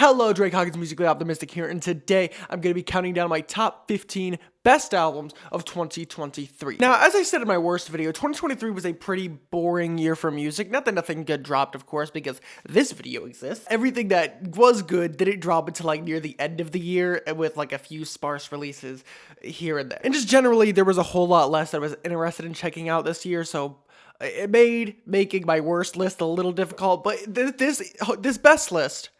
Hello, Drake Hawkins, musically optimistic here, and today I'm going to be counting down my top 15 best albums of 2023. Now, as I said in my worst video, 2023 was a pretty boring year for music. Not that nothing good dropped, of course, because this video exists. Everything that was good didn't drop until like near the end of the year, with like a few sparse releases here and there. And just generally, there was a whole lot less that I was interested in checking out this year, so it made making my worst list a little difficult, but this best list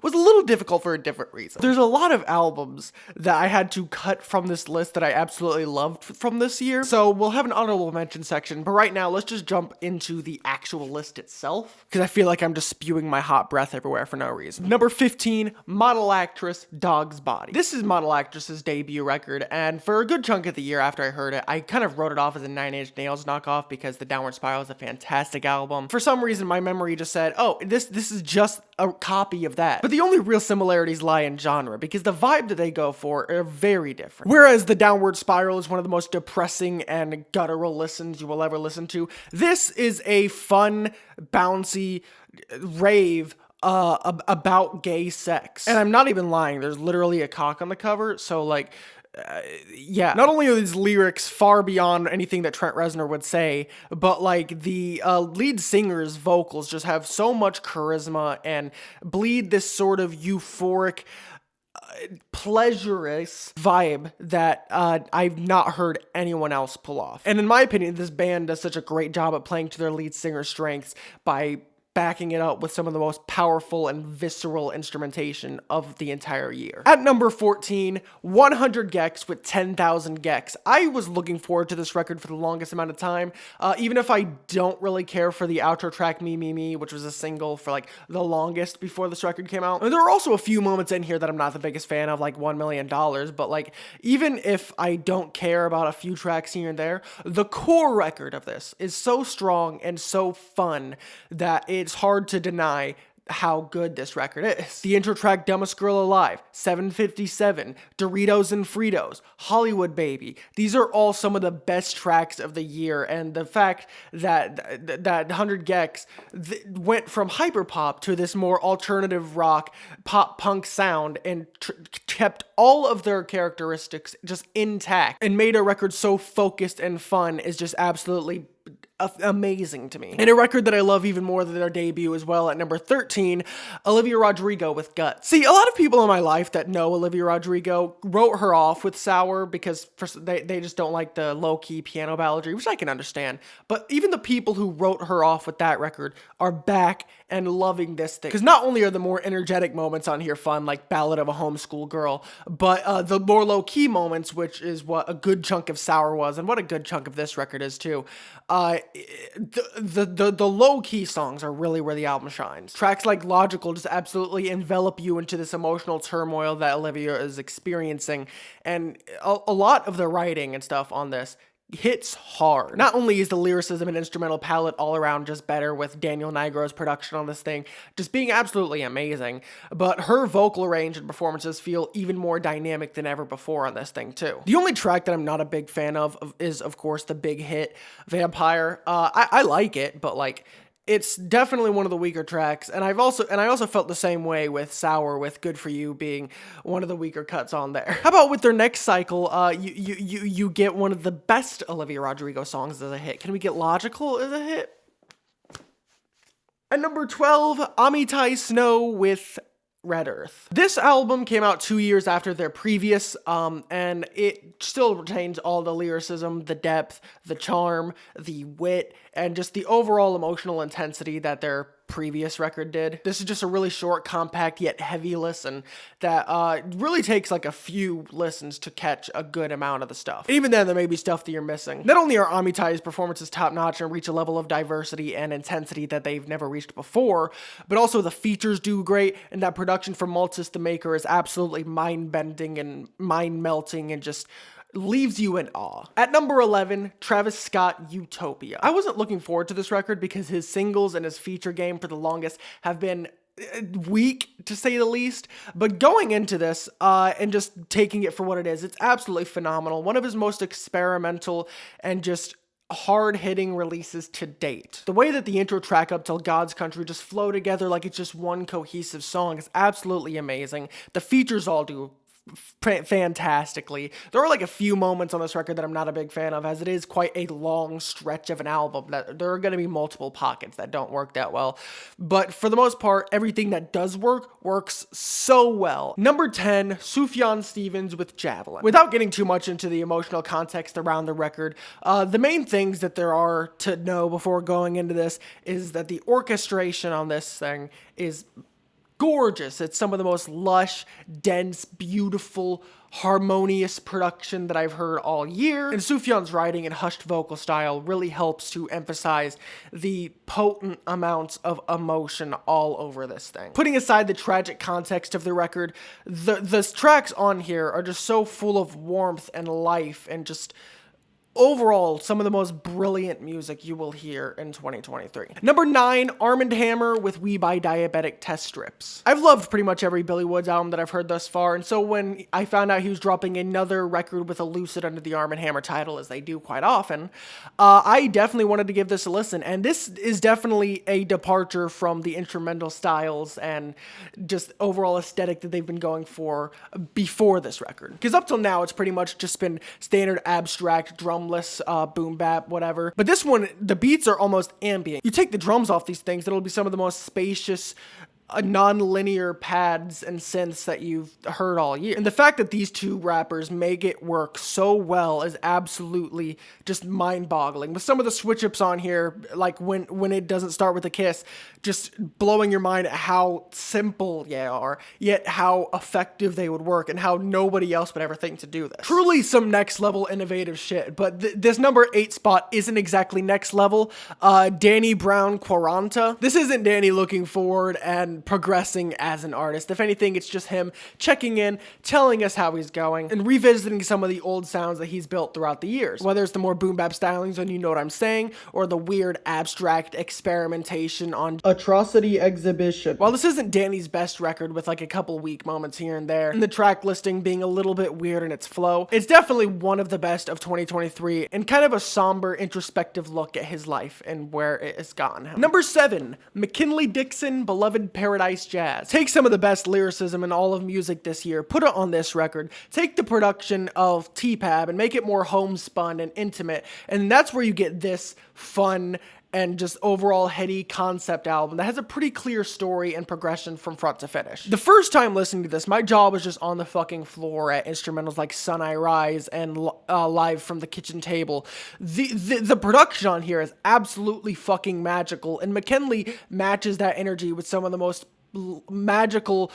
was a little difficult for a different reason. There's a lot of albums that I had to cut from this list that I absolutely loved from this year, so we'll have an honorable mention section, but right now let's just jump into the actual list itself, because I feel like I'm just spewing my hot breath everywhere for no reason. Number 15, Model Actress, Dogsbody. This is Model Actress's debut record, and for a good chunk of the year after I heard it, I kind of wrote it off as a Nine Inch Nails knockoff because The Downward Spiral is a fantastic album. For some reason, my memory just said, oh, this is just a copy of that. But the only real similarities lie in genre, because the vibe that they go for are very different. Whereas The Downward Spiral is one of the most depressing and guttural listens you will ever listen to, this is a fun, bouncy rave about gay sex. And I'm not even lying, there's literally a cock on the cover, so like, yeah, not only are these lyrics far beyond anything that Trent Reznor would say, but like the lead singer's vocals just have so much charisma and bleed this sort of euphoric, pleasurous vibe that I've not heard anyone else pull off. And in my opinion, this band does such a great job at playing to their lead singer's strengths by backing it up with some of the most powerful and visceral instrumentation of the entire year. At number 14, 100 Gecs with 10,000 Gecs. I was looking forward to this record for the longest amount of time, even if I don't really care for the outro track Me Me Me, which was a single for like the longest before this record came out. And there are also a few moments in here that I'm not the biggest fan of, like $1 Million, but like even if I don't care about a few tracks here and there, the core record of this is so strong and so fun that it's hard to deny how good this record is. The intro track Dumbest Girl Alive, 757, Doritos and Fritos, Hollywood Baby. These are all some of the best tracks of the year, and the fact that 100 Gecs went from hyperpop to this more alternative rock, pop punk sound and kept all of their characteristics just intact and made a record so focused and fun is just absolutely amazing to me. And a record that I love even more than their debut as well, at number 13, Olivia Rodrigo with Guts. See, a lot of people in my life that know Olivia Rodrigo wrote her off with Sour because they just don't like the low-key piano balladry, which I can understand. But even the people who wrote her off with that record are back and loving this thing. Because not only are the more energetic moments on here fun, like Ballad of a Homeschool Girl, but the more low-key moments, which is what a good chunk of Sour was, and what a good chunk of this record is too, the low-key songs are really where the album shines. Tracks like Logical just absolutely envelop you into this emotional turmoil that Olivia is experiencing, and a lot of the writing and stuff on this hits hard. Not only is the lyricism and instrumental palette all around just better, with Daniel Nigro's production on this thing just being absolutely amazing, but her vocal range and performances feel even more dynamic than ever before on this thing too. The only track that I'm not a big fan of is, of course, the big hit Vampire. I like it, but like, it's definitely one of the weaker tracks, and I also felt the same way with Sour, with Good For You being one of the weaker cuts on there. How about with their next cycle, you get one of the best Olivia Rodrigo songs as a hit. Can we get Logical as a hit? At number 12, Amitai Snow with Red Earth. This album came out 2 years after their previous, and it still retains all the lyricism, the depth, the charm, the wit, and just the overall emotional intensity that their previous record did. This is just a really short, compact, yet heavy listen that really takes like a few listens to catch a good amount of the stuff. And even then, there may be stuff that you're missing. Not only are Amitai's performances top-notch and reach a level of diversity and intensity that they've never reached before, but also the features do great, and that production from Maltsis the Maker is absolutely mind-bending and mind-melting and just leaves you in awe. At number 11, Travis Scott, Utopia. I wasn't looking forward to this record because his singles and his feature game for the longest have been weak, to say the least, but going into this and just taking it for what it is, it's absolutely phenomenal. One of his most experimental and just hard-hitting releases to date. The way that the intro track up till God's Country just flow together like it's just one cohesive song is absolutely amazing. The features all do fantastically. There are like a few moments on this record that I'm not a big fan of, as it is quite a long stretch of an album that there are going to be multiple pockets that don't work that well, but for the most part everything that does work works so well. Number 10, Sufjan Stevens with Javelin. Without getting too much into the emotional context around the record, the main things that there are to know before going into this is that the orchestration on this thing is gorgeous. It's some of the most lush, dense, beautiful, harmonious production that I've heard all year. And Sufjan's writing and hushed vocal style really helps to emphasize the potent amounts of emotion all over this thing. Putting aside the tragic context of the record, the tracks on here are just so full of warmth and life and just overall, some of the most brilliant music you will hear in 2023. Number 9, Armand Hammer with We Buy Diabetic test strips. I've loved pretty much every Billy Woods album that I've heard thus far, and so when I found out he was dropping another record with a Lucid under the Armand Hammer title, as they do quite often, I definitely wanted to give this a listen, and this is definitely a departure from the instrumental styles and just overall aesthetic that they've been going for before this record. Because up till now, it's pretty much just been standard abstract drum boom bap, whatever. But this one, the beats are almost ambient. You take the drums off these things, it'll be some of the most spacious, non-linear pads and synths that you've heard all year. And the fact that these two rappers make it work so well is absolutely just mind-boggling. With some of the switch-ups on here, like when it doesn't start with a kiss, just blowing your mind at how simple they are, yet how effective they would work, and how nobody else would ever think to do this. Truly some next-level innovative shit, but this number 8 spot isn't exactly next level. Danny Brown, Quaranta. This isn't Danny looking forward and progressing as an artist. If anything, it's just him checking in, telling us how he's going, and revisiting some of the old sounds that he's built throughout the years. Whether it's the more boom bap stylings on You Know What I'm Saying, or the weird abstract experimentation on Atrocity Exhibition. While this isn't Danny's best record, with like a couple weak moments here and there, and the track listing being a little bit weird in its flow, it's definitely one of the best of 2023, and kind of a somber, introspective look at his life and where it has gotten him. Number 7, McKinley Dixon, Beloved Paradise Jazz. Take some of the best lyricism in all of music this year, put it on this record, take the production of T-Pab and make it more homespun and intimate, and that's where you get this fun and just overall heady concept album that has a pretty clear story and progression from front to finish. The first time listening to this, my jaw was just on the fucking floor at instrumentals like Sun I Rise and Live from the Kitchen Table. The production on here is absolutely fucking magical, and McKinley matches that energy with some of the most magical,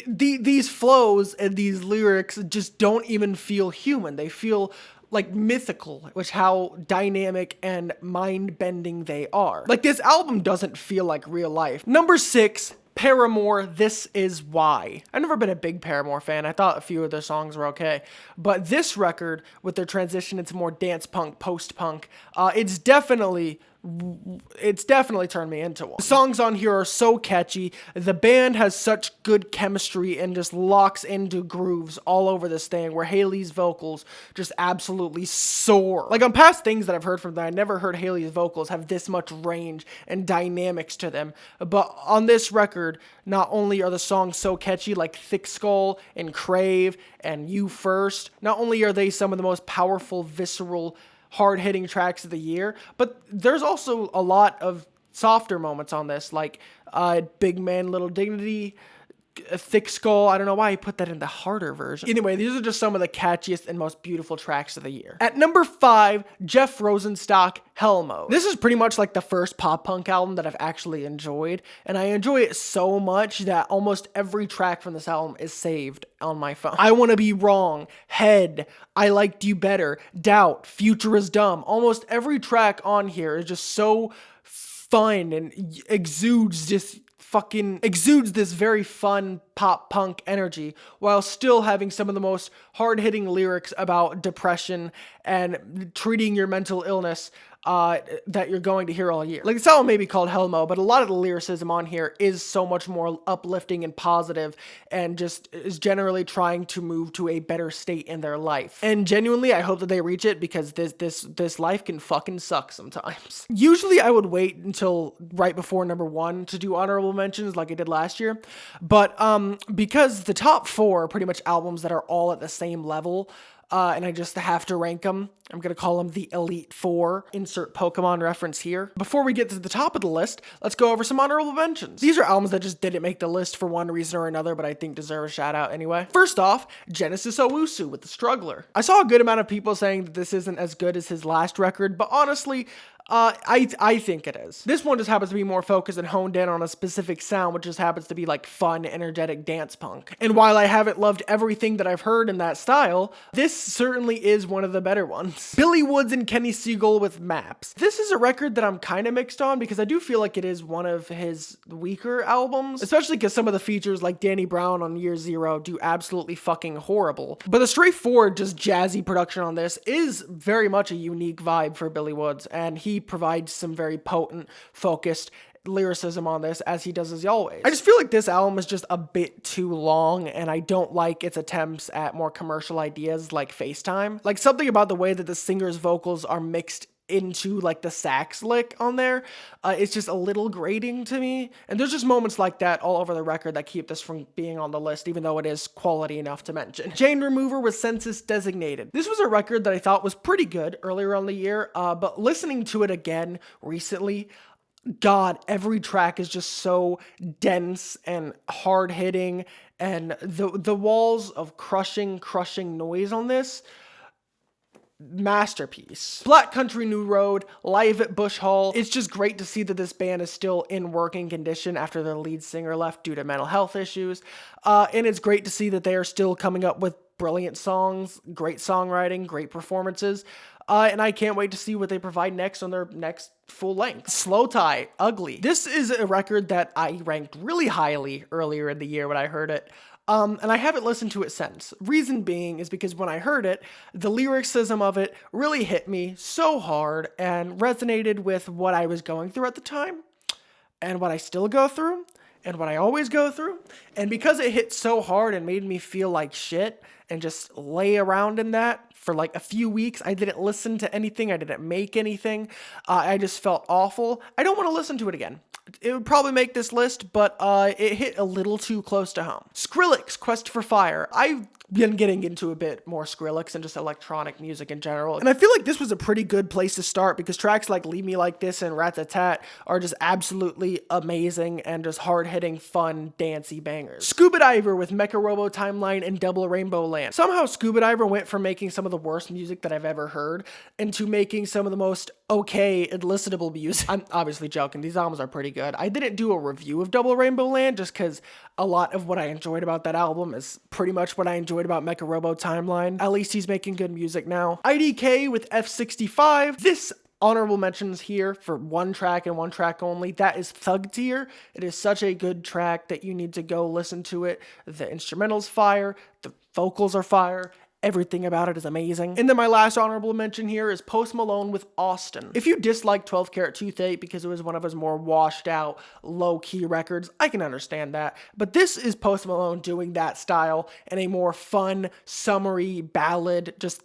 these flows and these lyrics just don't even feel human. They feel like mythical, which how dynamic and mind-bending they are. Like, this album doesn't feel like real life. Number 6, Paramore, This Is Why. I've never been a big Paramore fan. I thought a few of their songs were okay. But this record, with their transition into more dance punk, post-punk, it's definitely turned me into one. The songs on here are so catchy. The band has such good chemistry and just locks into grooves all over this thing, where Haley's vocals just absolutely soar. Like, on past things that I've heard from them, I never heard Haley's vocals have this much range and dynamics to them. But on this record, not only are the songs so catchy, like Thick Skull and Crave and You First, not only are they some of the most powerful, visceral, hard-hitting tracks of the year, but there's also a lot of softer moments on this, like Big Man, Little Dignity, Thick Skull. I don't know why he put that in the harder version. Anyway, these are just some of the catchiest and most beautiful tracks of the year. At number 5, Jeff Rosenstock, HELLMODE. This is pretty much like the first pop-punk album that I've actually enjoyed, and I enjoy it so much that almost every track from this album is saved on my phone. I Wanna Be Wrong, Head, I Liked You Better, Doubt, Future Is Dumb. Almost every track on here is just so fun and exudes this very fun pop punk energy, while still having some of the most hard-hitting lyrics about depression and treating your mental illness. that you're going to hear all year. Like, this album may be called HELLMODE, but a lot of the lyricism on here is so much more uplifting and positive, and just is generally trying to move to a better state in their life. And genuinely, I hope that they reach it, because this life can fucking suck sometimes. Usually I would wait until right before number 1 to do honorable mentions like I did last year, but because the top 4 are pretty much albums that are all at the same level, and I just have to rank them. I'm going to call them the Elite 4. Insert Pokemon reference here. Before we get to the top of the list, let's go over some honorable mentions. These are albums that just didn't make the list for one reason or another, but I think deserve a shout out anyway. First off, Genesis Owusu with The Struggler. I saw a good amount of people saying that this isn't as good as his last record, but honestly, I think it is. This one just happens to be more focused and honed in on a specific sound, which just happens to be like fun, energetic dance punk. And while I haven't loved everything that I've heard in that style, this certainly is one of the better ones. Billy Woods and Kenny Siegel with Maps. This is a record that I'm kind of mixed on, because I do feel like it is one of his weaker albums, especially because some of the features like Danny Brown on Year Zero do absolutely fucking horrible. But the straightforward, just jazzy production on this is very much a unique vibe for Billy Woods, and he provides some very potent, focused lyricism on this, as he does as always. I just feel like this album is just a bit too long, and I don't like its attempts at more commercial ideas like FaceTime. Like, something about the way that the singer's vocals are mixed into like the sax lick on there, it's just a little grating to me. And there's just moments like that all over the record that keep this from being on the list, even though it is quality enough to mention. Chain Remover with Census Designated. This was a record that I thought was pretty good earlier on the year, but listening to it again recently, God, every track is just so dense and hard-hitting, and the walls of crushing noise on this, masterpiece. Black Country New Road, Live at Bush Hall. It's just great to see that this band is still in working condition after their lead singer left due to mental health issues. And it's great to see that they are still coming up with brilliant songs, great songwriting, great performances. And I can't wait to see what they provide next on their next full length. Slow Tie, Ugly. This is a record that I ranked really highly earlier in the year when I heard it. And I haven't listened to it since. Reason being is because when I heard it, the lyricism of it really hit me so hard and resonated with what I was going through at the time, and what I still go through, and what I always go through. And because it hit so hard and made me feel like shit and just lay around in that for like a few weeks, I didn't listen to anything, I didn't make anything, I just felt awful. I don't want to listen to it again. It would probably make this list, but it hit a little too close to home. Skrillex, Quest for Fire. I've been getting into a bit more Skrillex and just electronic music in general, and I feel like this was a pretty good place to start, because tracks like Leave Me Like This and Rat-a-tat are just absolutely amazing and just hard-hitting, fun, dancey bangers. Scuba Diver with Mecha Robo Timeline and Double Rainbow Land. Somehow Scuba Diver went from making some of the worst music that I've ever heard into making some of the most okay and listenable music. I'm obviously joking, these albums are pretty good. I didn't do a review of Double Rainbow Land just because a lot of what I enjoyed about that album is pretty much what I enjoyed about Mecha Robo Timeline. At least he's making good music now. IDK with F65. This honorable mentions here for one track and one track only. That is Thug Tier. It is such a good track that you need to go listen to it. The instrumental's fire, the vocals are fire, everything about it is amazing. And then my last honorable mention here is Post Malone with Austin. If you dislike 12 Karat Toothache because it was one of his more washed out, low-key records, I can understand that. But this is Post Malone doing that style in a more fun, summery ballad, just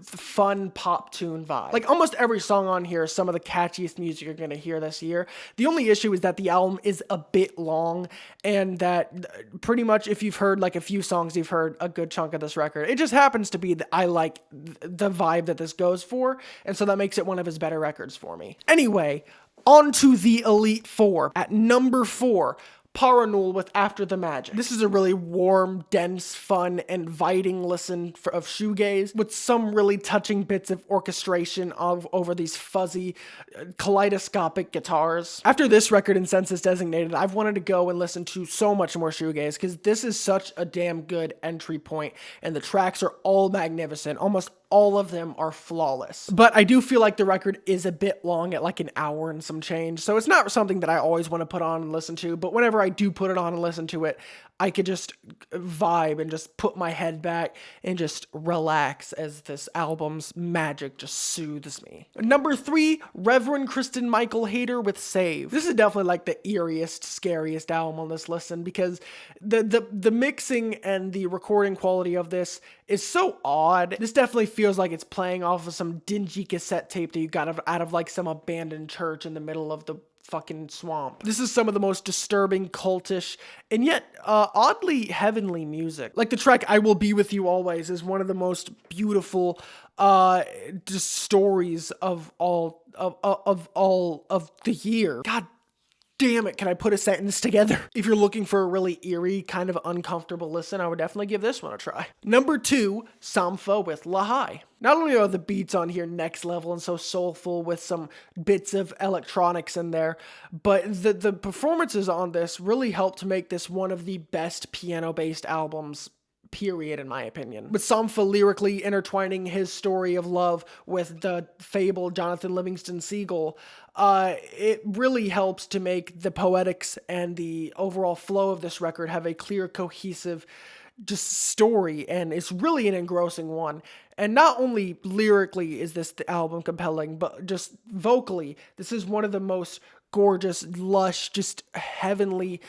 fun pop tune vibe. Like almost every song on here is some of the catchiest music you're gonna hear this year. The only issue is that the album is a bit long, and that pretty much if you've heard like a few songs, you've heard a good chunk of this record. It just happens to be that I like the vibe that this goes for, and so that makes it one of his better records for me. Anyway, on to the Elite Four. At number 4, Parannoul with After the Magic. This is a really warm, dense, fun, inviting listen of shoegaze with some really touching bits of orchestration over these fuzzy, kaleidoscopic guitars. After this record and Census Designated, I've wanted to go and listen to so much more shoegaze because this is such a damn good entry point, and the tracks are all magnificent. Almost all of them are flawless. But I do feel like the record is a bit long at like an hour and some change, so it's not something that I always want to put on and listen to, but whenever I do put it on and listen to it, I could just vibe and just put my head back and just relax as this album's magic just soothes me. Number 3, Reverend, Kristen, Michael, Hayter with Save. This is definitely like the eeriest, scariest album on this listen because the mixing and the recording quality of this is so odd. This definitely feels like it's playing off of some dingy cassette tape that you got out of like some abandoned church in the middle of the fucking swamp. This is some of the most disturbing, cultish, and yet oddly heavenly music. Like the track I Will Be With You Always is one of the most beautiful just stories of all of the year. God damn it, can I put a sentence together? If you're looking for a really eerie, kind of uncomfortable listen, I would definitely give this one a try. Number 2, Sampha with Lahai. Not only are the beats on here next level and so soulful with some bits of electronics in there, but the performances on this really help to make this one of the best piano-based albums period, in my opinion. With Sampha lyrically intertwining his story of love with the fabled Jonathan Livingston Seagull, it really helps to make the poetics and the overall flow of this record have a clear, cohesive just story, and it's really an engrossing one. And not only lyrically is this album compelling, but just vocally, this is one of the most gorgeous, lush, just heavenly.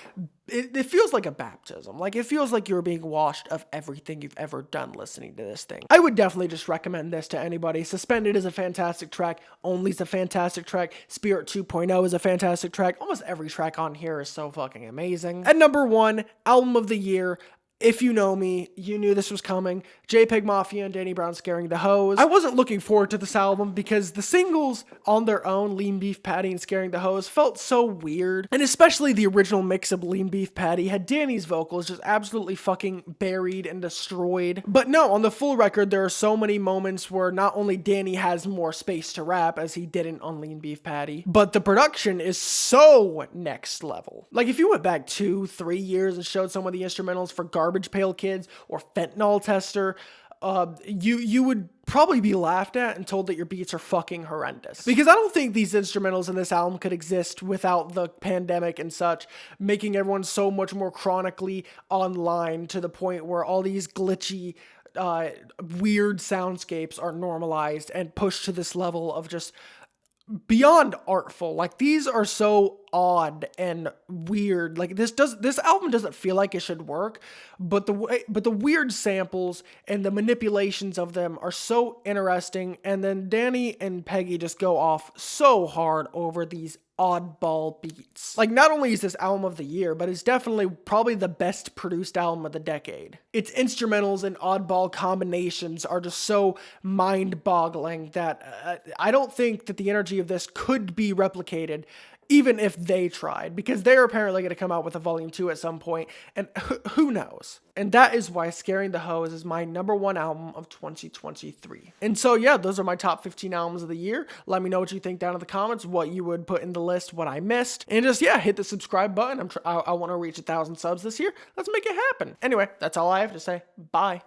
It feels like a baptism. Like, it feels like you're being washed of everything you've ever done listening to this thing. I would definitely just recommend this to anybody. Suspended is a fantastic track. Only's a fantastic track. Spirit 2.0 is a fantastic track. Almost every track on here is so fucking amazing. At number 1, album of the year. If you know me, you knew this was coming. JPEGMAFIA and Danny Brown Scaring the Hose. I wasn't looking forward to this album because the singles on their own, Lean Beef Patty and Scaring the Hose, felt so weird. And especially the original mix of Lean Beef Patty had Danny's vocals just absolutely fucking buried and destroyed. But no, on the full record, there are so many moments where not only Danny has more space to rap, as he didn't on Lean Beef Patty, but the production is so next level. Like, if you went back 2-3 years and showed some of the instrumentals for Garbage Pail Kids or Fentanyl Tester, you would probably be laughed at and told that your beats are fucking horrendous. Because I don't think these instrumentals in this album could exist without the pandemic and such, making everyone so much more chronically online to the point where all these glitchy, weird soundscapes are normalized and pushed to this level of just beyond artful. Like, these are so odd and weird. Like, this album doesn't feel like it should work, but the weird samples and the manipulations of them are so interesting. And then Danny and Peggy just go off so hard over these oddball beats. Like, not only is this album of the year, but it's definitely probably the best produced album of the decade. Its instrumentals and oddball combinations are just so mind-boggling that I don't think that the energy of this could be replicated, even if they tried, because they're apparently going to come out with a volume 2 at some point, and who knows? And that is why Scaring the Hose is my number 1 album of 2023. And so, yeah, those are my top 15 albums of the year. Let me know what you think down in the comments, what you would put in the list, what I missed, and just, yeah, hit the subscribe button. I want to reach 1,000 subs this year. Let's make it happen. Anyway, that's all I have to say. Bye.